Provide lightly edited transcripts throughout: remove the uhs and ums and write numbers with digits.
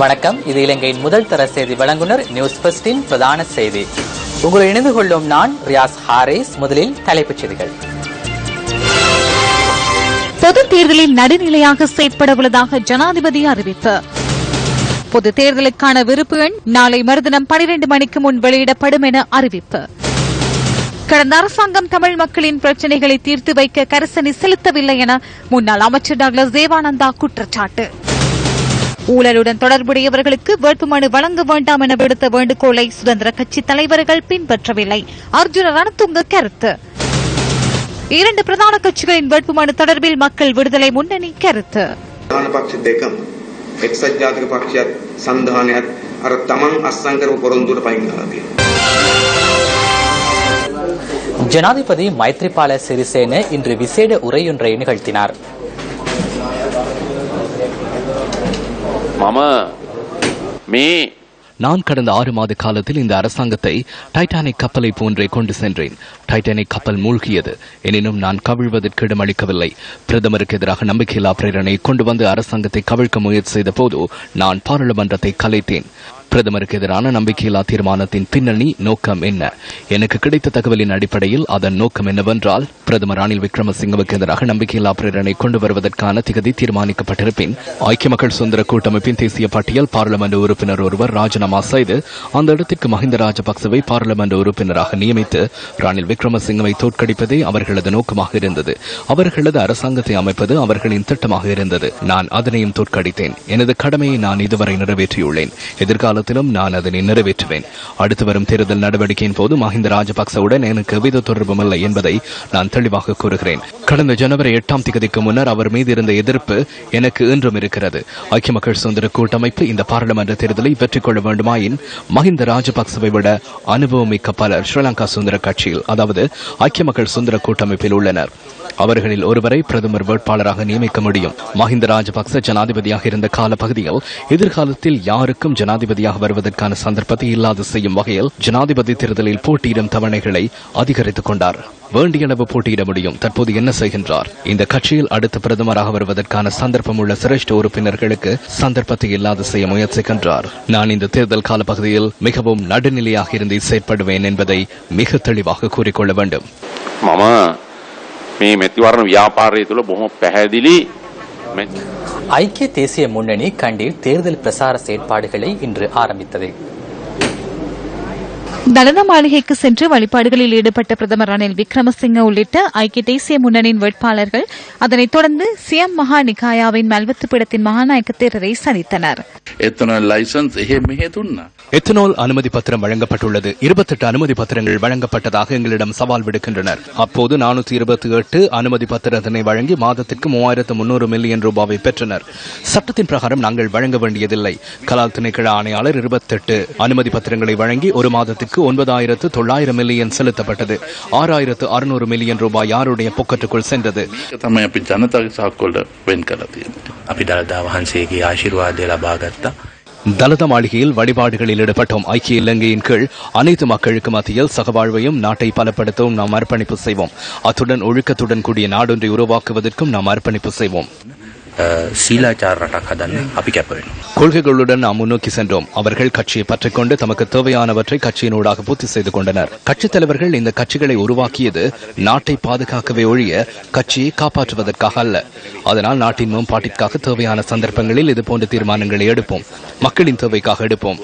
வணக்கம். இது இலங்கையின் முதல் தர செய்தி வழங்குனர் நியூஸ் ஃபர்ஸ்டின் பிரதான செய்தி. உங்களை இணைந்து கொள்ளும் நான் ரியாஸ் ஹாரிஸ். முதலில் தலைப்புச் செய்திகள். பொது தேர்தலில் நடுநிலையாக செயற்பட உள்ளதாக ஜனாதிபதி அறிவிப்பு. பொது தேர்தலுக்கான விருப்பு எண் நாளை மறுதினம் 12 மணிக்கு முன் வெளியிடப்படும் என அறிவிப்பு. கடந்த அரசாங்கம் தமிழ் மக்களின் பிரச்சினைகளை தீர்த்து வைக்க கரிசனை செலுத்தவில்லை என முன்னாள் அமைச்சர் டாக்டர் தேவானந்தா குற்றச்சாட்டு. ஊழலுடன் தொடர்புடையவர்களுக்கு வேட்புமனு வழங்க வேண்டாம் என விடுத்த வேண்டுகோளை சுதந்திர கட்சி தலைவர்கள் பின்பற்றவில்லை. அர்ஜுன ரணதுங்க கருத்து. 2 பிரதான கட்சிகளின் வேட்புமனு தொடர்பில் மக்கள் விடுதலை முன்னணி கருத்து. ஜனாதிபதி மைத்ரிபால சிறிசேன இன்று விசேட உரையொன்றை நிகழ்த்தினார். நான் கடந்த 6 மாத காலத்தில் இந்த அரசாங்கத்தை டைட்டானிக் கப்பலை போன்றே கொண்டு சென்றேன். டைட்டானிக் கப்பல் மூழ்கியது. எனினும் நான் கவிழ்வதற்கு இடமளிக்கவில்லை. பிரதமருக்கு எதிராக நம்பிக்கையில்லா பிரேரணை கொண்டு வந்து அரசாங்கத்தை கவிழ்க்க முயற்சி செய்த போது நான் பாராளுமன்றத்தை கலைத்தேன். பிரதமருக்கு எதிரான நம்பிக்கையில்லா தீர்மானத்தின் பின்னணி நோக்கம் என்ன? எனக்கு கிடைத்த தகவலின் அடிப்படையில் அதன் நோக்கம் என்னவென்றால், பிரதமர் ரணில் விக்ரமசிங்கவுக்கு எதிராக நம்பிக்கையில்லா பிரேரணை கொண்டு வருவதற்கான திகதி தீர்மானிக்கப்பட்டிருப்பின் ஐக்கிய மக்கள் சுதந்திர கூட்டமைப்பின் தேசிய பட்டியல் பாராளுமன்ற உறுப்பினர் ஒருவர் ராஜினாமா செய்து அந்த இடத்திற்கு மஹிந்த ராஜபக்சவை பாராளுமன்ற உறுப்பினராக நியமித்து ரணில் விக்ரமசிங்கவை தோற்கடிப்பதே அவர்களது நோக்கமாக இருந்தது. அவர்களது அரசாங்கத்தை அமைப்பது அவர்களின் திட்டமாக இருந்தது. நான் அதனையும் தோற்கடித்தேன். எனது கடமையை நான் இதுவரை நிறைவேற்றியுள்ளேன். எதிர்கால நான் அதனை நிறைவேற்றுவேன். அடுத்து வரும் தேர்தல் நடவடிக்கையின் போது மஹிந்த ராஜபக்சவுடன் எனக்கு எவ்வித தொடர்பும் இல்லை என்பதை நான் தெளிவாக கூறுகிறேன். கடந்த ஜனவரி 8ஆம் தேதிக்கு முன்னர் அவர் மீது இருந்த எதிர்ப்பு எனக்கு இன்றும் இருக்கிறது. ஐக்கிய மக்கள் சுதந்திர கூட்டமைப்பு இந்த பாராளுமன்ற தேர்தலை வெற்றி கொள்ள வேண்டுமாயின் மஹிந்த ராஜபக்சவை விட அனுபவமிக்க பலர் ஸ்ரீலங்கா சுதந்திர கட்சியில், அதாவது ஐக்கிய மக்கள் சுதந்திர கூட்டமைப்பில் உள்ளனர். அவர்களில் ஒருவரை பிரதமர் வேட்பாளராக நியமிக்க முடியும். மஹிந்த ராஜபக்ச ஜனாதிபதியாக இருந்த காலப்பகுதியில் எதிர்காலத்தில் யாருக்கும் ஜனாதிபதியாக வருவதற்கான சந்தர்ப்பத்தை இல்லாது செய்யும் வகையில் ஜனாதிபதி தேர்தலில் போட்டியிடும் தவணைகளை அதிகரித்துக் கொண்டார். வேண்டிய அளவு போட்டியிட முடியும். தற்போது என்ன செய்கின்றார்? இந்த கட்சியில் அடுத்த பிரதமராக வருவதற்கான சந்தர்ப்பம் உள்ள சிரேஷ்ட உறுப்பினர்களுக்கு சந்தர்ப்பத்தை இல்லாது செய்ய முயற்சிக்கின்றார். நான் இந்த தேர்தல் காலப்பகுதியில் மிகவும் நடுநிலையாக இருந்து செயற்படுவேன் என்பதை மிக தெளிவாக கூறிக்கொள்ள வேண்டும். ஐக்கிய தேசிய முன்னணி கண்டில் தேர்தல் பிரசார செயற்பாடுகளை இன்று ஆரம்பித்தது. தலன மாளிகைக்கு சென்று வழிபாடுகளில் ஈடுபட்ட பிரதமர் ரணில் விக்ரமசிங்க உள்ளிட்ட ஐக்கிய தேசிய முன்னணியின் வேட்பாளர்கள் அதனைத் தொடர்ந்து சியம் மகா நிகாயாவின் மல்வத்து பீடத்தின் மகாநாயக்க தேரரை சந்தித்தனர். எத்தனால் அனுமதி பத்திரம் வழங்கப்பட்டுள்ளது. 28 அனுமதி பத்திரங்கள் வழங்கப்பட்டதாக எங்களிடம் சவால் விடுக்கின்றனர். அப்போது 428 அனுமதி பத்திரத்தினை வழங்கி மாதத்திற்கு 3300 மில்லியன் ரூபாவை பெற்றனர். சட்டத்தின் பிரகாரம் நாங்கள் வழங்க வேண்டியதில்லை. கலால் திணைக்கள ஆணையாளர் 28 அனுமதி பத்திரங்களை வழங்கி ஒரு மாதத்திற்கு 9,900 மில்லியன் செலுத்தப்பட்டது. 6,600 மில்லியன் ரூபாய் யாருடைய பொக்கெட்டுக்குள் சென்றது? தலத மாளிகையில் வழிபாடுகளில் ஈடுபட்டோம். ஐக்கிய இலங்கையின் கீழ் அனைத்து மக்களுக்கு மத்தியில் சகவாழ்வையும் நாட்டை பலப்படுத்தவும் நாம் அர்ப்பணிப்பு செய்வோம். அத்துடன் ஒழுக்கத்துடன் கூடிய நாடொன்றை உருவாக்குவதற்கும் நாம் அர்ப்பணிப்பு செய்வோம். கொள்கைகளுடன் நாம் முன்னோக்கி சென்றோம். அவர்கள் கட்சியை பற்றிக்கொண்டு தமக்கு தேவையானவற்றை கட்சியினூடாக பூர்த்தி செய்து கொண்டனர். கட்சித் தலைவர்கள் இந்த கட்சிகளை உருவாக்கியது நாட்டை பாதுகாக்கவே ஒழிய கட்சியை காப்பாற்றுவதற்காக அல்ல. அதனால் நாட்டின் மேம்பாட்டிற்காக தேவையான சந்தர்ப்பங்களில் இதுபோன்ற தீர்மானங்களை எடுப்போம். மக்களின் தேவைக்காக எடுப்போம்.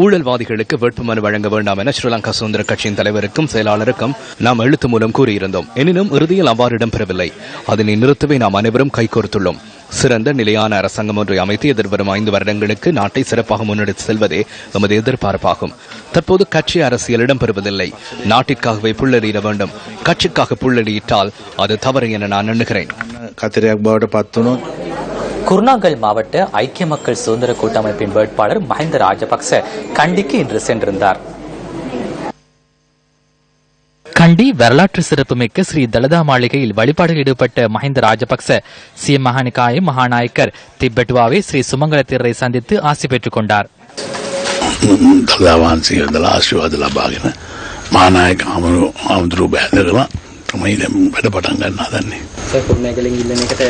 ஊழல்வாதிகளுக்கு வேட்புமனு வழங்க வேண்டாம் என ஸ்ரீலங்கா சுதந்திர கட்சியின் தலைவருக்கும் செயலாளருக்கும் நாம் எழுத்து மூலம் கூறியிருந்தோம். எனினும் இறுதியில் அவ்வாறு இடம்பெறவில்லை. அதனை நிறுத்தவே நாம் அனைவரும் கைகோர்த்துள்ளோம். சிறந்த நிலையான அரசாங்கம் ஒன்றை அமைத்து எதிர்வரும் 5 வருடங்களுக்கு நாட்டை சிறப்பாக முன்னெடுத்து செல்வதே எமது எதிர்பார்ப்பாகும். தற்போது கட்சி அரசியல் இடம்பெறுவதில்லை. நாட்டிற்காகவே புள்ளறியிட வேண்டும். கட்சிக்காக புள்ளறியிட்டால் அது தவறு என நான் எண்ணுகிறேன். குர்நாகல் மாவட்ட ஐக்கிய மக்கள் சுதந்திர கூட்டமைப்பின் வேட்பாளர் மஹிந்த ராஜபக்ச கண்டிக்கு இன்று சென்றிருந்தார். கண்டி வரலாற்று சிறப்புமிக்க ஸ்ரீ தலதா மாளிகையில் வழிபாடுகளில் ஈடுபட்ட மஹிந்த ராஜபக்ச சிஎம் மகாநிகாய மகாநாயக்கர் திபெட்வாவே ஸ்ரீ சுமங்கல தேரரை சந்தித்து ஆசி பெற்றுக் கொண்டார். තමයි දැන් වැඩ පටන් ගන්න හදන්නේ. කුරුණෑගලින් ඉල්ලන එකට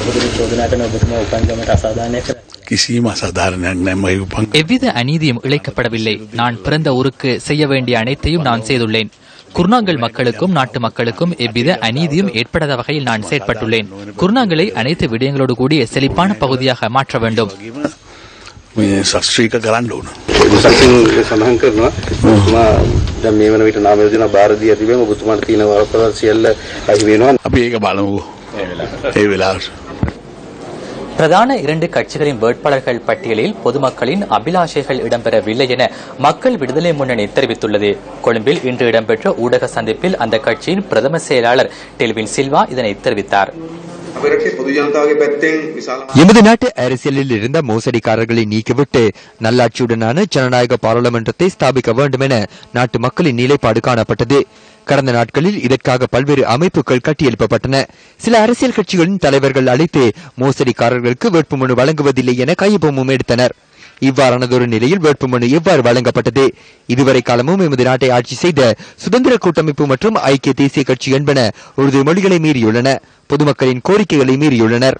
මොකද චෝදනා කරන ඔබතුමා උපන්ගමට අසාධාරණයක් කරා? කිසිම අසාධාරණයක් නැහැ. எவ்வித அநீதியும் இழைக்கப்படவில்லை. நான் பிறந்த ஊருக்கு செய்ய வேண்டிய அனைத்தையும் நான் செய்துள்ளேன். குருநாங்கல் மக்களுக்கும் நாட்டு மக்களுக்கும் எவ்வித அநீதியும் ஏற்படாத வகையில் நான் செயற்பட்டுள்ளேன். குருநாங்கலை அனைத்து விடயங்களோடு கூடிய செழிப்பான பகுதியாக மாற்ற வேண்டும். ශස්ත්‍රීක කරන්න ඕන. සඳහන් කරනවා දැන් මේ වන විට නාම යෝජනා බාර දී ඇතිවෙම ඔබතුමාට තියෙන වරපතල් සියල්ල අහි වෙනවා. අපි ඒක බලමු. ඒ වෙලාවට பிரதான இரண்டு கட்சிகளின் வேட்பாளர்கள் பட்டியலில் பொதுமக்களின் அபிலாஷைகள் இடம்பெறவில்லை என மக்கள் விடுதலை முன்னணி தெரிவித்துள்ளது. கொழும்பில் இன்று இடம்பெற்ற ஊடக சந்திப்பில் அந்த கட்சியின் பிரதம செயலாளர் டெல்வின் சில்வா இதனை தெரிவித்தார். எமது நாட்டு அரசியலில் இருந்த மோசடிக்காரர்களை நீக்கிவிட்டு நல்லாட்சியுடனான ஜனநாயக பாராளுமன்றத்தை ஸ்தாபிக்க வேண்டும் என நாட்டு மக்களின் நிலைப்பாடு காணப்பட்டது. கடந்த நாட்களில் இதற்காக பல்வேறு அமைப்புகள் கட்டியெழுப்பப்பட்டன. சில அரசியல் கட்சிகளின் தலைவர்கள் அழைத்து மோசடிக்காரர்களுக்கு வேட்புமனு வழங்குவதில்லை என கையொப்பமும் எடுத்தனர். இவ்வாறானதொரு நிலையில் வேட்புமனு எவ்வாறு வழங்கப்பட்டது? இதுவரை காலமும் எமது நாட்டை ஆட்சி செய்த சுதந்திர கூட்டமைப்பு மற்றும் ஐக்கிய தேசிய கட்சி என்பன உறுதிமொழிகளை மீறியுள்ளன. பொதுமக்களின் கோரிக்கைகளை மீறியுள்ளனர்.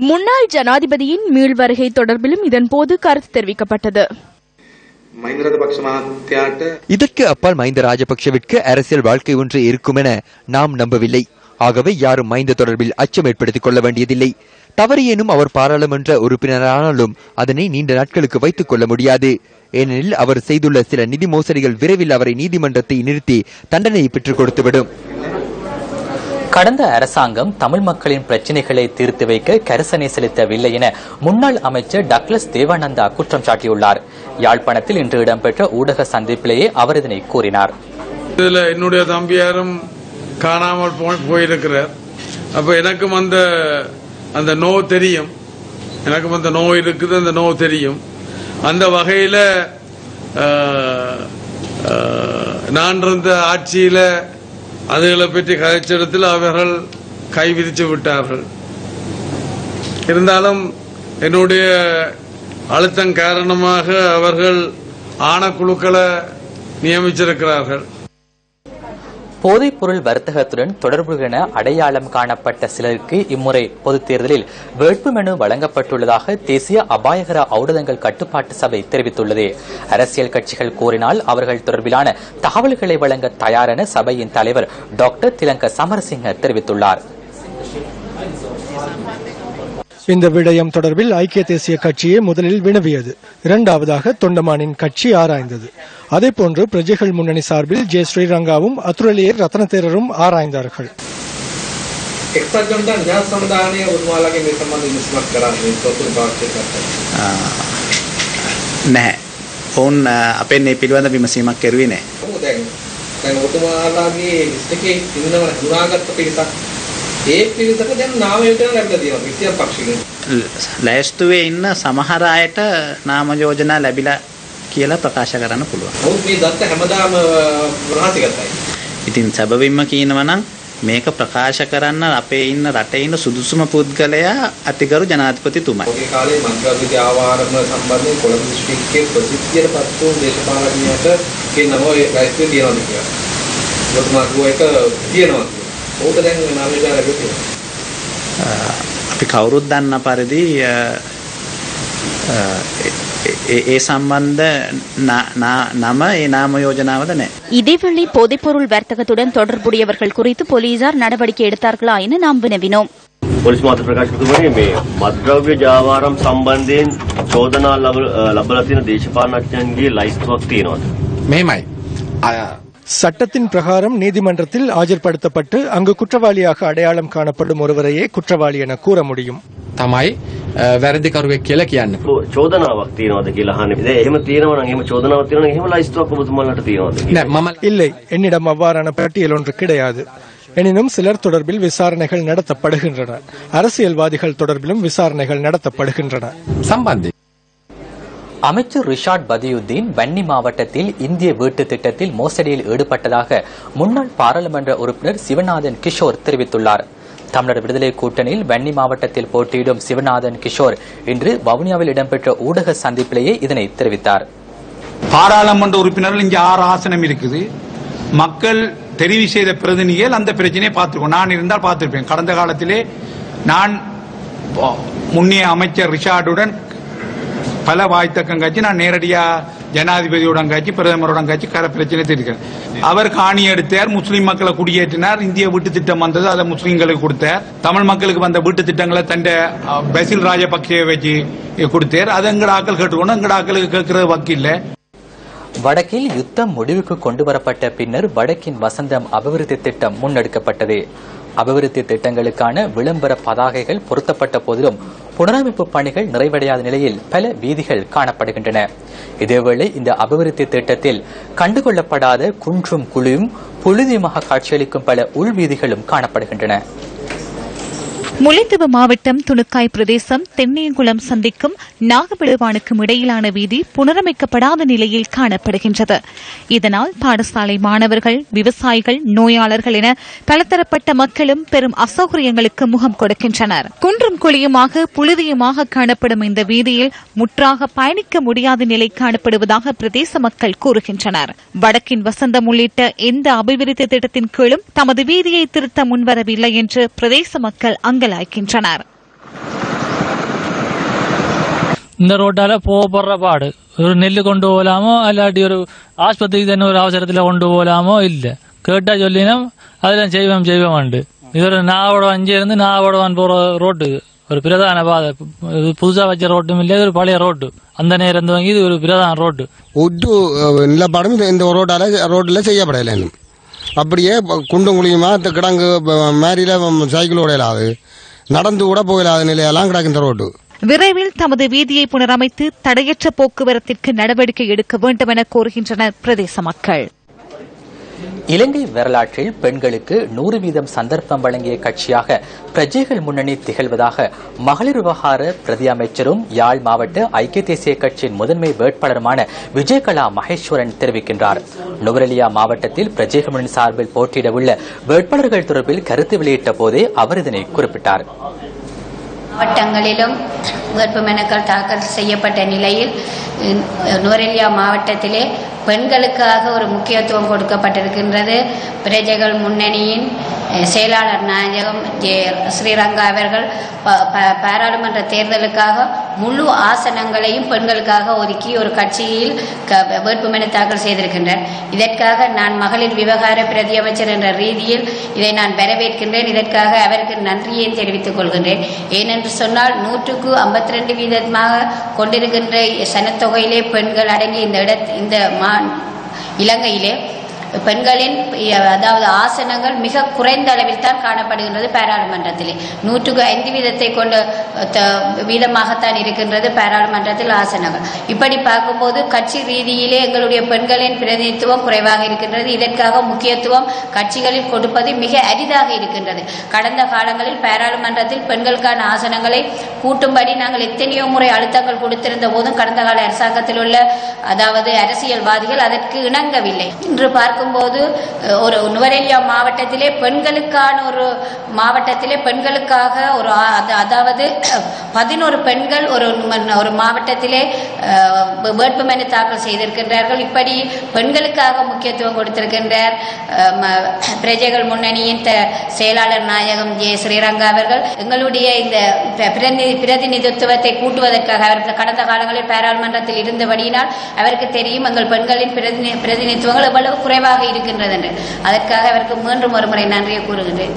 முன்னாள் ஜனாதிபதியின் மீள்வருகை தொடர்பிலும் இதன்போது கருத்து தெரிவிக்கப்பட்டது. இதற்கு அப்பால் மஹிந்த ராஜபக்ஷவிற்கு அரசியல் வாழ்க்கை ஒன்று இருக்கும் என நாம் நம்பவில்லை. ஆகவே யாரும் மஹிந்த தொடர்பில் அச்சம் ஏற்படுத்திக் கொள்ள வேண்டியதில்லை. தவறியேனும் அவர் பாராளுமன்ற உறுப்பினரானாலும் அதனை நீண்ட நாட்களுக்கு வைத்துக் கொள்ள முடியாது. ஏனெனில் அவர் செய்துள்ள சில நிதி மோசடிகள் விரைவில் அவரை நீதிமன்றத்தை நிறுத்தி தண்டனையை பெற்றுக் கொடுத்துவிடும். கடந்த அரசாங்கம் தமிழ் மக்களின் பிரச்சினைகளை தீர்த்து வைக்க கரிசனை செலுத்தவில்லை என முன்னாள் அமைச்சர் டக்ளஸ் தேவானந்தா குற்றம் சாட்டியுள்ளார். யாழ்ப்பாணத்தில் இன்று இடம்பெற்ற ஊடக சந்திப்பிலேயே அவர் இதனை கூறினார். இதுல என்னுடைய தம்பியாரும் காணாமல் போயிருக்கிறார். அப்ப எனக்கும் அந்த நோ தெரியும். எனக்கும் அந்த நோய் இருக்குது, அந்த நோ தெரியும். அந்த வகையில நான் இருந்த ஆட்சியில அதுகளை பற்றி கதைச்சிடத்தில் அவர்கள் கை விதிச்சு விட்டார்கள். இருந்தாலும் என்னுடைய அழுத்தம் காரணமாக அவர்கள் ஆணைக்குழுக்களை நியமிச்சிருக்கிறார்கள். போதைப் பொருள் வர்த்தகத்துடன் தொடர்புகள் என அடையாளம் காணப்பட்ட சிலருக்கு இம்முறை பொதுத் தேர்தலில் வேட்புமனு வழங்கப்பட்டுள்ளதாக தேசிய அபாயகர ஔடதங்கள் கட்டுப்பாட்டு சபை தெரிவித்துள்ளது. அரசியல் கட்சிகள் கோரினால் அவர்கள் தொடர்பிலான தகவல்களை வழங்க தயார் என சபையின் தலைவர் டாக்டர் திலங்க சமரசிங்க தெரிவித்துள்ளார். இந்த விடயம் தொடர்பில் ஐக்கிய தேசிய கட்சியே முதலில் வினவியது. இரண்டாவதாக தொண்டமானின் கட்சி ஆராய்ந்தது. அதேபோன்று பிரஜைகள் முன்னணி சார்பில் ஜே ஸ்ரீரங்காவும் அத்துரலியர் ரத்னதேரரும் ஆராய்ந்தார்கள். ඔවුන් අපෙන් මේ පිළිබඳ විමසීමක් කරුවේ නැහැ. දැන් ඔබතුමාලාගේ ලිස්ට් එකේ ඉන්නව හඳුනාගත්ත පිරිසක් ඒ පිරිසට දැන් නාම යෝජනා ලැබිලා තියෙනවා විත්‍ය පක්ෂිකෙන්. ලෑස්තුවේ ඉන්න සමහර අයට නාම යෝජනා ලැබිලා කියලා ප්‍රකාශ කරන්න පුළුවන්. ඔවුන් මේ දත්ත හැමදාම රහසිගතයි. ඉතින් සැබවින්ම කියනවා නම් මේක ප්‍රකාශ කරන්න අපේ ඉන්න රටේ ඉන්න සුදුසුම පුද්ගලයා අතිගරු ජනාධිපතිතුමයි. ඔය කාලේ මන්ත්‍රාධිපති ආවාරම සම්බන්ධයෙන් කොළඹ දිස්ත්‍රික්කයේ ප්‍රසිද්ධියට පත් වූ දේශපාලනඥයට කියනම ඔය රයිස්තුවේ තියනවාද කියලා. ඔබතුමා කිව්ව එක තියනවා. ඕක දැන් නාම යෝජනා ලැබෙලා තියෙනවා. අපි කවුරුත් දන්න පරිදි ඒ සම්බන්ධ නම ඒ නාම யோஜனாவத නැහැ. இதேவேளை போதைப்பொருள் வர்த்தகத்துடன் தொடர்புடையவர்கள் குறித்து போலீசார் நடவடிக்கை எடுத்தார்களா என நாம் வினவினோம். පොලිස් මාත්‍ය ප්‍රකාශකතුමනි මේ මත්ද්‍රව්‍ය ජාවාරම් සම්බන්ධයෙන් චෝදනා ලැබලා තියෙන දේශපාලනඥයන්ගේ ලයිස්තුවක් තියෙනවද? මෙහෙමයි. சட்டத்தின் பிரகாரம் நீதிமன்றத்தில் ஆஜர்படுத்தப்பட்டு அங்கு குற்றவாளியாக அடையாளம் காணப்படும் ஒருவரையே குற்றவாளி என கூற முடியும். තමයි වැරදිකරුවෙක් කියලා කියන්නේ. චෝදනාවක් තියෙනවද කියලා අහන්නේ. එහෙම තියෙනවා නම් එහෙම චෝදනාවක් තියෙනවා නම් එහෙම ලයිස්තුවක් ඔබතුමාලට තියෙනවද? இல்லை, என்னிடம் அவ்வாறான பட்டியல் ஒன்று கிடையாது. எனினும் சிலர் தொடர்பில் விசாரணைகள் நடத்தப்படுகின்றன. அரசியல்வாதிகள் தொடர்பிலும் விசாரணைகள் நடத்தப்படுகின்றன. சம்பந்தி அமைச்சர் ரிஷாட் பதியுத்தீன் வன்னி மாவட்டத்தில் இந்திய வீட்டு திட்டத்தில் மோசடியில் ஈடுபட்டதாக முன்னாள் பாராளுமன்ற உறுப்பினர் சிவநாதன் கிஷோர் தெரிவித்துள்ளார். தமிழர் விடுதலை கூட்டணியில் வன்னி மாவட்டத்தில் போட்டியிடும் சிவநாதன் கிஷோர் இன்று வவுனியாவில் இடம்பெற்ற ஊடக சந்திப்பிலேயே இதனை தெரிவித்தார். பாராளுமன்ற உறுப்பினர்கள் இங்கே 6 ஆசனம் இருக்குது. மக்கள் தெரிவு செய்த பிரதிநிதிகள் அந்த பிரச்சனையை பார்த்துருக்கோம். நான் இருந்தால் பார்த்திருப்பேன். கடந்த காலத்திலே நான் முன்னைய அமைச்சர் ரிஷார்டுடன் பல வாய்த்தக்கம் காட்சி நான் நேரடியா ஜனாதிபதியுடன் காட்சி பிரதமருடன் காட்சி கர பிரச்சனை தெரிவிக்கிறேன். அவர் காணி எடுத்தார், முஸ்லீம் மக்களை குடியேற்றினார், இந்திய வீட்டு திட்டம் வந்தது, அதை முஸ்லீம்களுக்கு கொடுத்தார். தமிழ் மக்களுக்கு வந்த வீட்டு திட்டங்களை தண்ட பசில் ராஜபக்சே வச்சு கொடுத்தார். அது எங்கட ஆக்கள் கேட்டுக்கொண்டு எங்கட ஆக்களுக்கு கேட்கறது வக்கில்லை. வடக்கில் யுத்தம் முடிவுக்கு கொண்டுவரப்பட்ட பின்னர் வடக்கின் வசந்தம் அபிவிருத்தி திட்டம் முன்னெடுக்கப்பட்டது. அபிவிருத்தி திட்டங்களுக்கான விளம்பர பதாகைகள் பொருத்தப்பட்ட போதிலும் புனரமைப்பு பணிகள் நிறைவடையாத நிலையில் பல வீதிகள் காணப்படுகின்றன. இதேவேளை இந்த அபிவிருத்தி திட்டத்தில் கண்டுகொள்ளப்படாத குன்றும் குழியும் புழுதியுமாக காட்சியளிக்கும் பல உள்வீதிகளும் காணப்படுகின்றன. முல்லைத்தீவு மாவட்டம் துணுக்காய் பிரதேசம் தென்னியங்குளம் சந்திக்கும் நாகவிழுவானுக்கும் இடையிலான வீதி புனரமைக்கப்படாத நிலையில் காணப்படுகின்றது. இதனால் பாடசாலை மாணவர்கள், விவசாயிகள், நோயாளர்கள் என பலதரப்பட்ட மக்களும் பெரும் அசௌகரியங்களுக்கு முகம் கொடுக்கின்றனர். குன்றும் குழியுமாக புழுதியுமாக காணப்படும் இந்த வீதியில் முற்றாக பயணிக்க முடியாத நிலை காணப்படுவதாக பிரதேச மக்கள் கூறுகின்றனர். வடக்கின் வசந்தம் உள்ளிட்ட எந்த அபிவிருத்தி திட்டத்தின் கீழும் தமது வீதியை திருத்த முன்வரவில்லை என்று பிரதேச மக்கள் அங்கலாய்க்கின்றனர். இந்த ரோட்டால போகப்படுற பாடு ஒரு நெல்லு கொண்டு போகலாமோ இல்லாட்டி ஒரு ஆஸ்பத்திரிக்கு തന്നെ ஒரு அவசரத்தில் கொண்டு போகலாமோ இல்லை. கேட்டா சொல்லினோம் அதெல்லாம் செய்வோம் உண்டு. இது ஒரு நாகோடம் 5 இருந்து நாகோடம் போற ரோட்டு ஒரு பிரதான பாதை. புதுசா வச்ச ரோட்டும் இல்லை, ஒரு பழைய ரோட்டு. அந்த நேரம் வாங்கி இது ஒரு பிரதான ரோட்டு. ஒட்டு நிலப்பாடும் இந்த ரோட்டில் செய்யப்படலை. அப்படியே குண்டும் குழியுமா கிடங்கு மேரியில சைக்கிள் ஓடையலாது, நடந்து கூட போகலாத நிலையெல்லாம் கிடக்கின்ற ரோட்டு. விரைவில் தமது வீதியை புனரமைத்து தடையற்ற போக்குவரத்திற்கு நடவடிக்கை எடுக்க வேண்டும் என கோருகின்றனர் பிரதேச மக்கள். இலங்கை வரலாற்றில் பெண்களுக்கு 100% சந்தர்ப்பம் வழங்கிய கட்சியாக பிரஜைகள் முன்னணி திகழ்வதாக மகளிர் விவகார பிரதி அமைச்சரும் யாழ் மாவட்ட ஐக்கிய தேசிய கட்சியின் முதன்மை வேட்பாளருமான விஜயகலா மகேஸ்வரன் தெரிவிக்கின்றார். நுவரெலியா மாவட்டத்தில் பிரஜைகள் முன்னணி சார்பில் போட்டியிடவுள்ள வேட்பாளர்கள் தொடர்பில் கருத்து வெளியிட்ட போதே அவர் இதனை குறிப்பிட்டார். மாவட்டங்களிலும் வேட்புமனுக்கள் தாக்கல் செய்யப்பட்ட நிலையில் நுவரெலியா மாவட்டத்திலே பெண்களுக்காக ஒரு முக்கியத்துவம் கொடுக்கப்பட்டிருக்கின்றது. பிரஜைகள் முன்னணியின் செயலாளர் நாயகம் ஸ்ரீரங்கா அவர்கள் பாராளுமன்ற தேர்தலுக்காக முழு ஆசனங்களையும் பெண்களுக்காக ஒதுக்கி ஒரு கட்சியில் வேட்புமனு தாக்கல் செய்திருக்கின்றார். இதற்காக நான் மகளிர் விவகார பிரதி அமைச்சர் என்ற ரீதியில் இதை நான் வரவேற்கின்றேன். இதற்காக அவருக்கு நன்றியை தெரிவித்துக் கொள்கின்றேன். ஏனென்று சொன்னால் 152% கொண்டிருக்கின்ற சனத்தொகையிலே பெண்கள் அடங்கி இந்த இலங்கையிலே பெண்களின் அதாவது ஆசனங்கள் மிக குறைந்த அளவில் தான் காணப்படுகின்றது. பாராளுமன்றத்திலே 105% கொண்ட வீதமாகத்தான் இருக்கின்றது பாராளுமன்றத்தில் ஆசனங்கள். இப்படி பார்க்கும்போது கட்சி ரீதியிலே எங்களுடைய பெண்களின் பிரதிநிதித்துவம் குறைவாக இருக்கின்றது. இதற்காக முக்கியத்துவம் கட்சிகளில் கொடுப்பது மிக அரிதாக இருக்கின்றது. கடந்த காலங்களில் பாராளுமன்றத்தில் பெண்களுக்கான ஆசனங்களை கூட்டும்படி நாங்கள் எத்தனையோ முறை அழுத்தங்கள் கொடுத்திருந்த போதும் கடந்த கால அரசாங்கத்தில் உள்ள அதாவது அரசியல்வாதிகள் அதற்கு இணங்கவில்லை. இன்று பார்க்கும்போது ஒரு நுவரெலியா மாவட்டத்திலே பெண்களுக்கான ஒரு மாவட்டத்திலே பெண்களுக்காக ஒரு அதாவது 11 பெண்கள் ஒரு மாவட்டத்திலே வேட்புமனு தாக்கல் செய்திருக்கின்றார்கள். இப்படி பெண்களுக்காக முக்கியத்துவம் கொடுத்திருக்கின்றார் பிரஜைகள் முன்னணியின் செயலாளர் நாயகம் ஸ்ரீரங்கா அவர்கள். எங்களுடைய இந்த பிரதிநிதித்துவத்தை கூட்டுவதற்காக அவர் கடந்த காலங்களில் பாராளுமன்றத்தில் இருந்தபடியினால் அவருக்கு தெரியும் எங்கள் பெண்களின் பிரதிநிதித்துவங்கள் எவ்வளவு குறைவாக இருக்கின்றது என்று. அதற்காக அவருக்கு மீண்டும் ஒரு முறை நன்றியை கூறுகின்றேன்.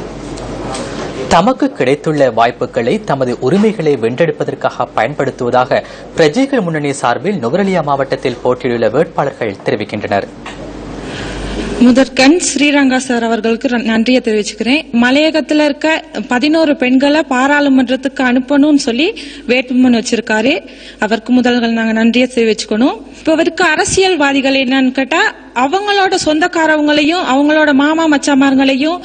தமக்கு கிடைத்துள்ள வாய்ப்புகளை தமது உரிமைகளை வென்றெடுப்பதற்காக பயன்படுத்துவதாக பிரஜைகள் முன்னணி சார்பில் நுவரெலியா மாவட்டத்தில் போட்டியிட்டுள்ள வேட்பாளர்கள் தெரிவிக்கின்றனர். முதற்கண் ஸ்ரீரங்கா சார் அவர்களுக்கு நன்றியை தெரிவிச்சுக்கிறேன். மலையகத்தில் இருக்க 11 பெண்களை பாராளுமன்றத்துக்கு அனுப்பணும்னு சொல்லி வேட்புமனு வச்சிருக்காரு. அவருக்கு முதல்கள் நாங்க நன்றியை தெரிவிச்சுக்கணும். இப்ப அவருக்கு அரசியல்வாதிகள் என்னன்னு கேட்டா அவங்களோட சொந்தக்காரவங்களையும் அவங்களோட மாமா மச்சாமார்களையும்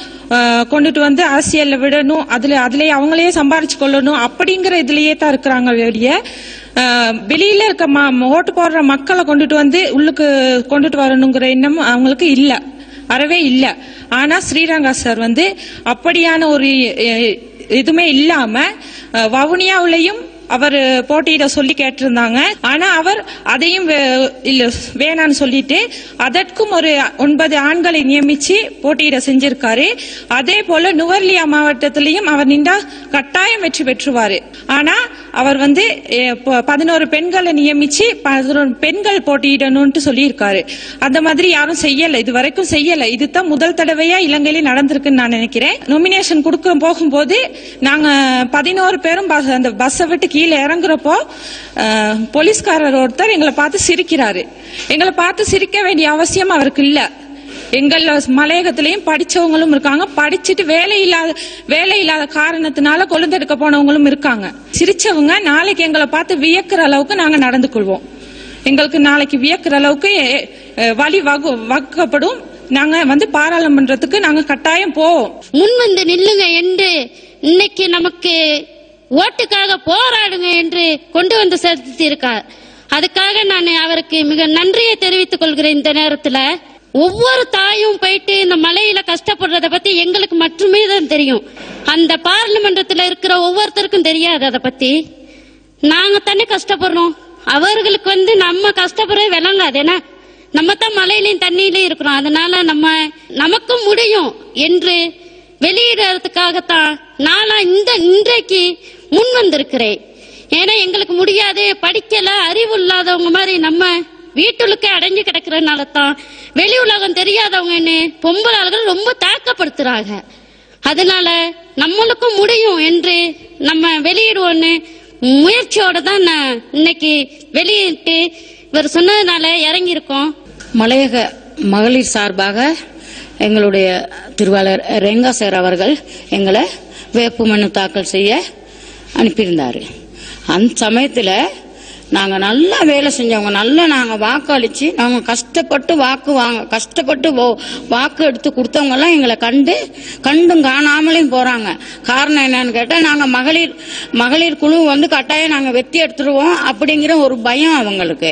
கொண்டுட்டு வந்து அரசியல்ல விடணும், அதுலயே அவங்களே சம்பாரிச்சு கொள்ளணும் அப்படிங்கிற இதுலயே தான் இருக்கிறாங்க. வெளியில இருக்க ஓட்டு போடுற மக்களை கொண்டுட்டு வந்து உள்ளுக்கு கொண்டுட்டு வரணுங்கிற எண்ணம் அவங்களுக்கு இல்ல, வரவே இல்ல. ஆனா ஸ்ரீரங்கா சார் அப்படியான ஒரு இதுமே இல்லாம வவுனியாவிலையும் அவர் போட்டியிட சொல்லி கேட்டிருந்தாங்க. ஆனா அவர் அதையும் வேணான்னு சொல்லிட்டு அதற்கும் ஒரு 9 ஆண்களை நியமிச்சு போட்டியிட செஞ்சிருக்காரு. அதே போல நுவர்லியா மாவட்டத்திலையும் அவர் நின்றா கட்டாயம் வெற்றி பெற்றுவாரு. ஆனா அவர் 11 பெண்களை நியமிச்சு 11 பெண்கள் போட்டியிடணும்னு சொல்லியிருக்காரு. அந்த மாதிரி யாரும் செய்யல, இது வரைக்கும் செய்யல. இதுதான் முதல் தடவையா இலங்கையில நடந்திருக்குன்னு நான் நினைக்கிறேன். நொமினேஷன் கொடுக்க போகும்போது நாங்க 11 பேரும் அந்த பஸ்ஸை விட்டு கீழே இறங்குறப்போ போலீஸ்காரர் ஒருத்தர் எங்களை பார்த்து சிரிக்கிறாரு. எங்களை பார்த்து சிரிக்க வேண்டிய அவசியம் அவருக்கு இல்ல. எங்கள் மலையகத்திலையும் படிச்சவங்களும் இருக்காங்க, படிச்சுட்டு வேலை இல்லாத காரணத்தினால கொழுந்தெடுக்க போனவங்களும் இருக்காங்க. சிரிச்சவங்க நாளைக்கு எங்களை பார்த்து வியக்கிற அளவுக்கு நாங்க நடந்து கொள்வோம். எங்களுக்கு நாளைக்கு வியக்கிற அளவுக்கு வழி வகுக்கப்படும். நாங்க பாராளுமன்றத்துக்கு நாங்க கட்டாயம் போவோம். முன் வந்து நில்லுங்க என்று இன்னைக்கு நமக்கு ஓட்டுக்காக போராடுங்க என்று கொண்டு வந்து சேர்த்திருக்கார். அதுக்காக நான் அவருக்கு மிக நன்றியை தெரிவித்துக் கொள்கிறேன். இந்த நேரத்தில் ஒவ்வொரு தாயும் போயிட்டு இந்த மலையில கஷ்டப்படுறத பத்தி எங்களுக்கு மட்டுமே தான் தெரியும். அந்த பார்லிமெண்டத்தில் இருக்கிற ஒவ்வொருத்தருக்கும் தெரியாது. அதை பத்தி நாங்க தானே கஷ்டப்படுறோம். அவர்களுக்கு நம்ம கஷ்டப்படுறது விளங்காது. ஏன்னா நம்ம தான் மலையிலையும் தண்ணியிலையும் இருக்கிறோம். அதனால நமக்கும் முடியும் என்று வெளியிடறதுக்காகத்தான் நான் இன்றைக்கு முன் வந்திருக்கிறேன். ஏன்னா எங்களுக்கு முடியாது, படிக்கல, அறிவு இல்லாதவங்க மாதிரி நம்ம வீட்டுக்கு அடைஞ்சு கிடக்கிறதுனால தான் வெளி உலகம் தெரியாதவங்க பொம்பளாள்கள் ரொம்ப தாக்கப்படுத்துறாங்க. அதனால நம்மளுக்கும் முடியும் என்று நம்ம வெளியிடுவோன்னு முயற்சியோட தான் நான் இன்னைக்கு வெளியிட்டு இவர் சொன்னதுனால இறங்கியிருக்கோம். மலையக மகளிர் சார்பாக எங்களுடைய திருவாளர் ரெங்கா சார் அவர்கள் எங்களை வேட்புமனு தாக்கல் செய்ய அனுப்பியிருந்தாரு. அந்த சமயத்தில் நாங்கள் நல்லா வேலை செஞ்சவங்க, நல்லா நாங்கள் வாக்களிச்சு நாங்கள் கஷ்டப்பட்டு வாக்கு எடுத்து கொடுத்தவங்கெல்லாம் எங்களை கண்டும் காணாமலையும் போகிறாங்க. காரணம் என்னன்னு கேட்டால் நாங்கள் மகளிர் குழு கட்டாயம் நாங்கள் வெற்றி எடுத்துருவோம் அப்படிங்கிற ஒரு பயம் அவங்களுக்கு.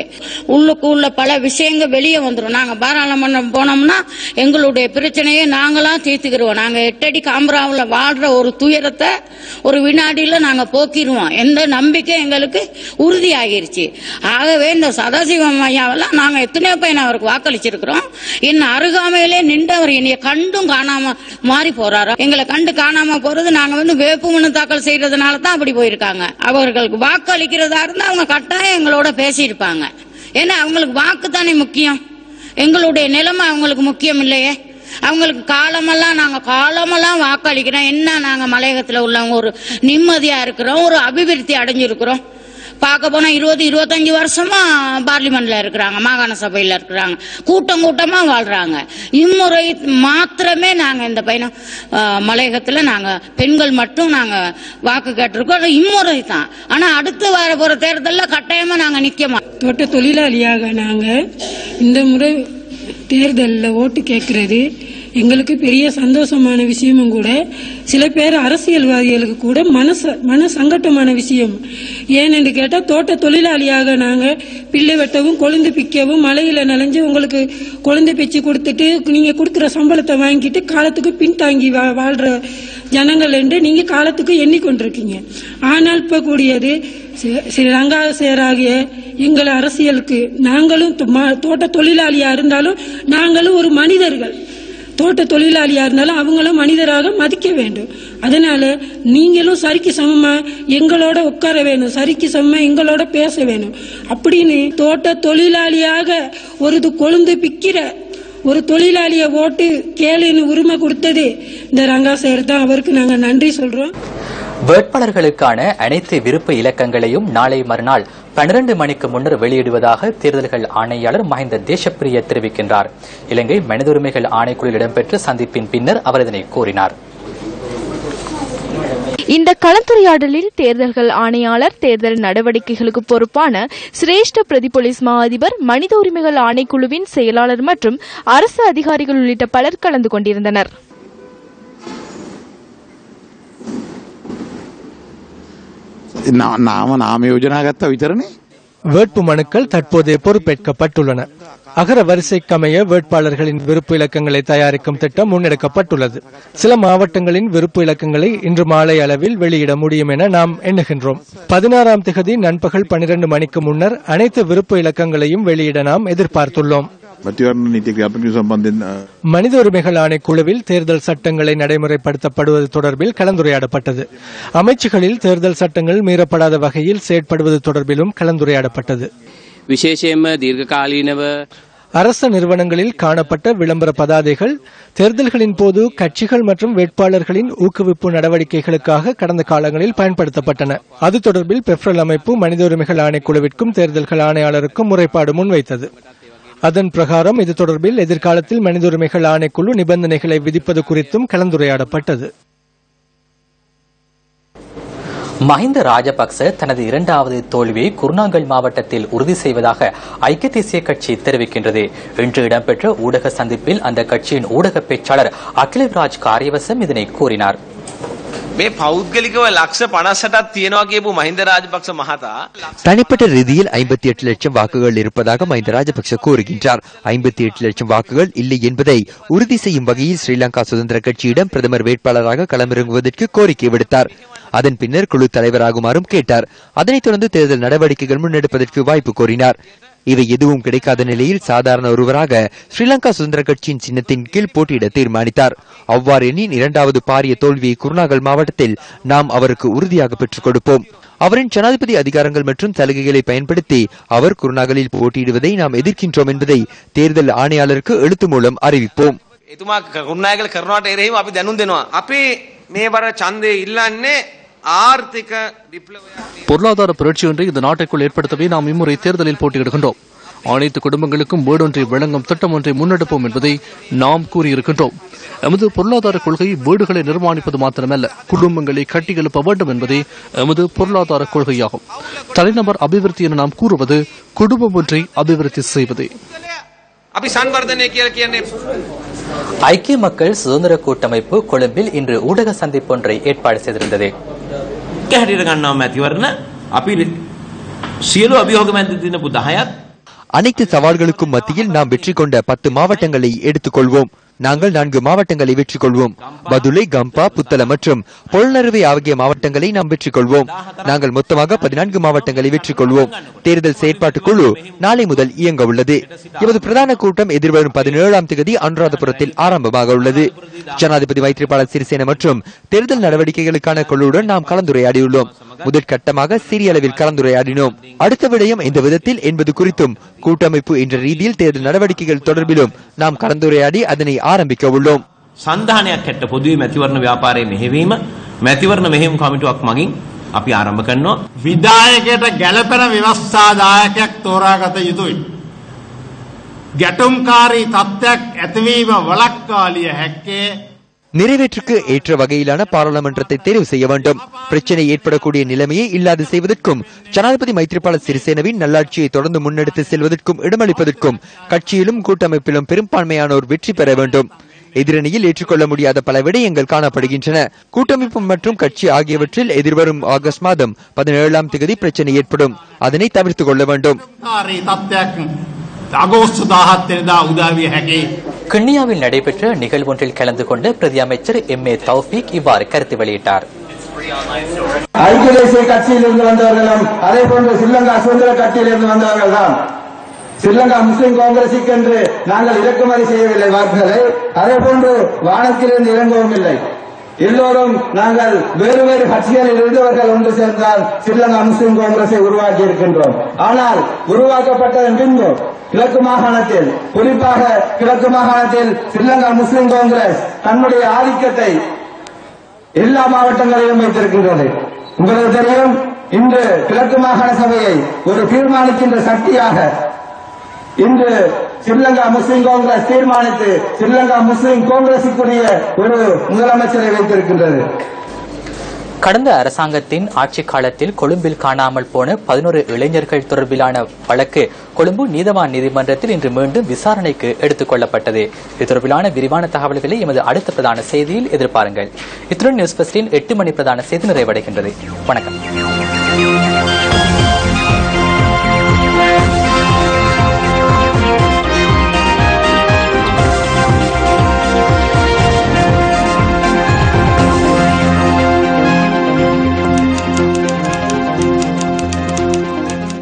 உள்ள பல விஷயங்கள் வெளியே வந்துடும். நாங்கள் பாராளுமன்றம் போனோம்னா எங்களுடைய பிரச்சனையை நாங்களாம் தீர்த்துக்கிடுவோம். நாங்கள் 8 அடி காம்பராவில் வாழ்கிற ஒரு துயரத்தை ஒரு வினாடியில் நாங்கள் போக்கிடுவோம். எந்த நம்பிக்கை எங்களுக்கு உறுதியாகிருச்சு. ஆகவே இந்த சதாசிவம் ஐயாவெல்லாம் நாங்க எத்தனையோ பையன் அவருக்கு வாக்களிச்சிருக்கிறோம். இன்னும் அருகாமையிலே நின்றவர் என்னைய கண்டும் காணாம மாறி போறாரோ. எங்களை கண்டு காணாம போறது நாங்க வேட்புமனு தாக்கல் செய்யறதுனால தான் அப்படி போயிருக்காங்க. அவர்களுக்கு வாக்களிக்கிறதா இருந்தா அவங்க கட்டாயம் எங்களோட பேசியிருப்பாங்க. ஏன்னா அவங்களுக்கு வாக்கு தானே முக்கியம், எங்களுடைய நிலைமை அவங்களுக்கு முக்கியம் இல்லையே. அவங்களுக்கு காலமெல்லாம் வாக்களிக்கிறோம். என்ன நாங்க மலையகத்தில் உள்ளவங்க ஒரு நிம்மதியா இருக்கிறோம், ஒரு அபிவிருத்தி அடைஞ்சிருக்கிறோம். பார்க்க போனா 20-25 வருஷமா பார்லிமெண்ட்ல இருக்கிறாங்க, மாகாண சபையில இருக்கிறாங்க, கூட்டமா வாழ்றாங்க. இம்முறை மாத்திரமே நாங்க இந்த பயணம் மலையகத்துல நாங்க பெண்கள் மட்டும் நாங்க வாக்கு கேட்டிருக்கோம். இம்முறை தான். ஆனா அடுத்து வர போற தேர்தலில் கட்டாயமா நாங்க நிக்கமா. தோட்ட தொழிலாளியாக நாங்க இந்த முறை தேர்தலில் ஓட்டு கேட்கறது எங்களுக்கு பெரிய சந்தோஷமான விஷயமும் கூட. சில பேர் அரசியல்வாதிகளுக்கு கூட மன சங்கட்டமான விஷயம். ஏனென்று கேட்டால் தோட்ட தொழிலாளியாக நாங்கள் பிள்ளை வெட்டவும் கொழுந்து பிக்கவும் மலையில நனைஞ்சு உங்களுக்கு கொழுந்து பிச்சு கொடுத்துட்டு நீங்க கொடுக்குற சம்பளத்தை வாங்கிட்டு காலத்துக்கு பின்தாங்கி வாழ்ற ஜனங்கள் என்று நீங்க காலத்துக்கு எண்ணிக்கொண்டிருக்கீங்க. ஆனால் இப்ப கூடியது ஸ்ரீலங்கா சேராகிய எங்கள் அரசியலுக்கு நாங்களும் தோட்ட தொழிலாளியா இருந்தாலும் நாங்களும் ஒரு மனிதர்கள். தோட்ட தொழிலாளியா இருந்தாலும் அவங்களும் மனிதராக மதிக்க வேண்டும். அதனால நீங்களும் சரிக்கு சமமா எங்களோட உட்கார வேணும், சரிக்கு சமமா எங்களோட பேச வேணும். அப்படின்னு தோட்ட தொழிலாளியாக ஒரு கொழுந்து பிக்கிற ஒரு தொழிலாளிய ஓட்டு கேளுன்னு உரிமை கொடுத்தது இந்த ரங்காசேர் தான். அவருக்கு நாங்க நன்றி சொல்றோம். வேட்பாளர்களுக்கான அனைத்து விருப்ப இலக்கங்களையும் நாளை மறுநாள் 12 மணிக்கு முன்னர் வெளியிடுவதாக தேர்தல்கள் ஆணையாளர் மஹிந்த தேசப்பிரிய தெரிவிக்கின்றார். இலங்கை மனித உரிமைகள் ஆணைக்குழுவில் இடம்பெற்ற சந்திப்பின் பின்னர் அவர் இதனை கூறினார். இந்த கலந்துரையாடலில் தேர்தல்கள் ஆணையாளர், தேர்தல் நடவடிக்கைகளுக்கு பொறுப்பான சிரேஷ்ட பிரதி போலீஸ் மா அதிபர், மனித உரிமைகள் ஆணைக்குழுவின் செயலாளர் மற்றும் அரசு அதிகாரிகள் உள்ளிட்ட பலர் கலந்து கொண்டிருந்தனர். வேட்பு மனுக்கள் தற்போது பொறுப்பேற்கப்பட்டுள்ளன. அகர வரிசைக்கமைய வேட்பாளர்களின் விருப்பு இலக்கங்களை தயாரிக்கும் திட்டம் முன்னெடுக்கப்பட்டுள்ளது. சில மாவட்டங்களின் விருப்பு இலக்கங்களை இன்று மாலை அளவில் வெளியிட முடியும் என நாம் எண்ணுகின்றோம். 16ஆம் திகதி நண்பகல் 12 மணிக்கு முன்னர் அனைத்து விருப்பு இலக்கங்களையும் வெளியிட நாம் எதிர்பார்த்துள்ளோம். மனித உரிமைகள் ஆணைக்குழுவில் தேர்தல் சட்டங்களை நடைமுறைப்படுத்தப்படுவது தொடர்பில் கலந்துரையாடப்பட்டது. அமைச்சுகளில் தேர்தல் சட்டங்கள் மீறப்படாத வகையில் செயற்படுவது தொடர்பிலும் கலந்துரையாடப்பட்டது. விசேஷமாக தீர்க்ககாலீனவ அரச நிறுவனங்களில் காணப்பட்ட விளம்பர பதாதைகள் தேர்தல்களின் போது கட்சிகள் மற்றும் வேட்பாளர்களின் ஊக்குவிப்பு நடவடிக்கைகளுக்காக கடந்த காலங்களில் பயன்படுத்தப்பட்டன. அது தொடர்பில் பெப்ரல் அமைப்பு மனித உரிமைகள் ஆணைக்குழுவிற்கும் தேர்தல்கள் ஆணையாளருக்கும் முறைப்பாடு முன்வைத்தது. அதன் பிரகாரம் இது தொடர்பில் எதிர்காலத்தில் மனித உரிமைகள் ஆணைக்குழு நிபந்தனைகளை விதிப்பது குறித்தும் கலந்துரையாடப்பட்டது. மஹிந்த ராஜபக்ச தனது 2வது தோல்வியை குருநாங்கல் மாவட்டத்தில் உறுதி செய்வதாக ஐக்கிய தேசிய கட்சி தெரிவிக்கின்றது. இன்று இடம்பெற்ற ஊடக சந்திப்பில் அந்த கட்சியின் ஊடக பேச்சாளர் அகிலராஜ் காரியவசம் இதனை கூறினார். தனிப்பட்ட ரீதியில் 58 லட்சம் வாக்குகள் இருப்பதாக மஹிந்த ராஜபக்ச கூறுகின்றார். 58 லட்சம் வாக்குகள் இல்லை என்பதை உறுதி செய்யும் வகையில் ஸ்ரீலங்கா சுதந்திர கட்சியிடம் பிரதமர் வேட்பாளராக களமிறங்குவதற்கு கோரிக்கை விடுத்தார். அதன் பின்னர் குழு தலைவராகுமாறும் கேட்டார். அதனைத் தொடர்ந்து தேர்தல் நடவடிக்கைகள் முன்னெடுப்பதற்கு வாய்ப்பு கோரினார். இவை எதுவும் கிடைக்காத நிலையில் சாதாரண ஒருவராக ஸ்ரீலங்கா சுதந்திர கட்சியின் சின்னத்தின் கீழ் போட்டியிட தீர்மானித்தார். அவ்வாறு எண்ணின் 2வது பாரிய தோல்வியை குருநாகல் மாவட்டத்தில் நாம் அவருக்கு உறுதியாக பெற்றுக் கொடுப்போம். அவரின் ஜனாதிபதி அதிகாரங்கள் மற்றும் சலுகைகளை பயன்படுத்தி அவர் குருநாகலில் போட்டியிடுவதை நாம் எதிர்க்கின்றோம் என்பதை தேர்தல் ஆணையாளருக்கு எழுத்து மூலம் அறிவிப்போம். பொருளாதார புரட்சி ஒன்றை இந்த நாட்டுக்குள் ஏற்படுத்தவே நாம் இம்முறை தேர்தலில் போட்டியிடுகின்றோம். அனைத்து குடும்பங்களுக்கும் வீடு ஒன்றை வழங்கும் திட்டம் ஒன்றை முன்னெடுப்போம் என்பதை நாம் கூறியிருக்கின்றோம். எமது பொருளாதார கொள்கை வீடுகளை நிர்மாணிப்பது மாத்திரமல்ல, குடும்பங்களை கட்டியெழுப்ப வேண்டும் என்பதே எமது பொருளாதார கொள்கையாகும். தனிநபர் அபிவிருத்தி என நாம் கூறுவது குடும்பம் ஒன்றை அபிவிருத்தி செய்வதே. ஐக்கிய மக்கள் சுதந்திர கூட்டமைப்பு கொழும்பில் இன்று ஊடக சந்திப்பு ஒன்றை ஏற்பாடு செய்திருந்தது. அனைத்து சவால்களுக்கும் மத்தியில் நாம் வெற்றி கொண்ட 10 மாவட்டங்களை எடுத்துக்கொள்வோம். நாங்கள் 4 மாவட்டங்களை வெற்றி கொள்வோம். பதுளை, கம்பா, புத்தள மற்றும் பொலனறுவை ஆகிய மாவட்டங்களை நாம் வெற்றி கொள்வோம். நாங்கள் மொத்தமாக 14 மாவட்டங்களை வெற்றி கொள்வோம். தேர்தல் செயற்பாட்டு குழு நாளை முதல் இயங்க உள்ளது. எமது பிரதான கூட்டம் எதிர்வரும் 17ஆம் தேதி அனுராதபுரத்தில் ஆரம்பமாக உள்ளது. ஜனாதிபதி மைத்ரிபால சிறிசேன மற்றும் தேர்தல் நடவடிக்கைகளுக்கான குழுவுடன் நாம் கலந்துரையாடியுள்ளோம். முதற்கட்டமாக சிறிய அளவில் கலந்துரையாடினோம். அடுத்த விடயம் இந்த விதத்தில் என்பது குறித்தும் கூட்டமைப்பு என்ற ரீதியில் தேர்தல் நடவடிக்கைகள் தொடர்பிலும் நாம் கலந்துரையாடி அதனை ආරම්භික වුණොම් සන්ධානයක් හැට පොදුවේ මැතිවරණ ව්‍යාපාරයේ මෙහෙවීම මැතිවරණ මෙහෙයුම් කමිටුවක් මගින් අපි ආරම්භ කරනවා. විධායකයට ගැළපෙන ව්‍යවස්ථාදායකයක් තෝරාගත යුතුයි. ගැටුම්කාරී තත්ත්වයක් ඇතිවීම වළක්වාලිය හැක්කේ நிறைவேற்றுக்கு ஏற்ற வகையிலான பாராளுமன்றத்தை தேர்வு செய்ய வேண்டும். பிரச்சனை ஏற்படக்கூடிய நிலைமையை இல்லாது செய்வதற்கும் ஜனாதிபதி மைத்ரிபால சிறிசேனவின் நல்லாட்சியை தொடர்ந்து முன்னெடுத்து செல்வதற்கும் இடமளிப்பதற்கும் கட்சியிலும் கூட்டமைப்பிலும் பெரும்பான்மையானோர் வெற்றி பெற வேண்டும். எதிரணியில் ஏற்றுக்கொள்ள முடியாத பல விடயங்கள் காணப்படுகின்றன. கூட்டமைப்பு மற்றும் கட்சி ஆகியவற்றில் எதிர்வரும் ஆகஸ்ட் மாதம் 17ஆம் தேதி பிரச்சனை ஏற்படும். அதனை தவிர்த்துக் கொள்ள வேண்டும். கிண்ணியாவில் நடைபெற்ற நிகழ்வொன்றில் கலந்து கொண்ட பிரதி அமைச்சர் எம்.ஏ. தௌஃபீக் இவ்வாறு கருத்து வெளியிட்டார். ஐக்கிய தேசிய கட்சியிலிருந்து வந்தவர்களும் அதே போன்று ஸ்ரீலங்கா சுதந்திர கட்சியிலிருந்து வந்தவர்கள் தான். ஸ்ரீலங்கா முஸ்லிம் காங்கிரசுக்கு என்று நாங்கள் இறக்குமதி செய்யவில்லை வாக்குகளை. அதே போன்று வானத்திலிருந்து இறங்கவும் இல்லை. எல்லோரும் நாங்கள் வேறு வேறு கட்சிகளில் இருந்தவர்கள் ஒன்று சேர்ந்தால் ஸ்ரீலங்கா முஸ்லிம் காங்கிரஸை உருவாக்கி இருக்கின்றோம். ஆனால் உருவாக்கப்பட்டதன் பின்பு கிழக்கு மாகாணத்தில், குறிப்பாக கிழக்கு மாகாணத்தில் ஸ்ரீலங்கா முஸ்லிம் காங்கிரஸ் தன்னுடைய ஆதிக்கத்தை எல்லா மாவட்டங்களிலும் வைத்திருக்கின்றது. உங்களுக்கு தெரியும், இன்று கிழக்கு மாகாண சபையை ஒரு தீர்மானிக்கின்ற சக்தியாக இன்று ஸ்ரீலங்கா முஸ்லிம் காங்கிரஸ் தீர்மானித்து ஸ்ரீலங்கா முஸ்லிம் காங்கிரசுக்குரிய ஒரு முதலமைச்சரை வைத்திருக்கின்றது. கடந்த அரசாங்கத்தின் ஆட்சி காலத்தில் கொழும்பில் காணாமல் போன 11 இளைஞர்கள் தொடர்பிலான வழக்கு கொழும்பு நீதவான் நீதிமன்றத்தில் இன்று மீண்டும் விசாரணைக்கு எடுத்துக் கொள்ளப்பட்டது. இது தொடர்பிலான விரிவான தகவல்களை எமது அடுத்த பிரதான செய்தியில் எதிர்பாருங்கள். இத்துடன் நியூஸ் பஸ்டின் 8 மணி பிரதான செய்தி நிறைவடைகின்றது. வணக்கம்.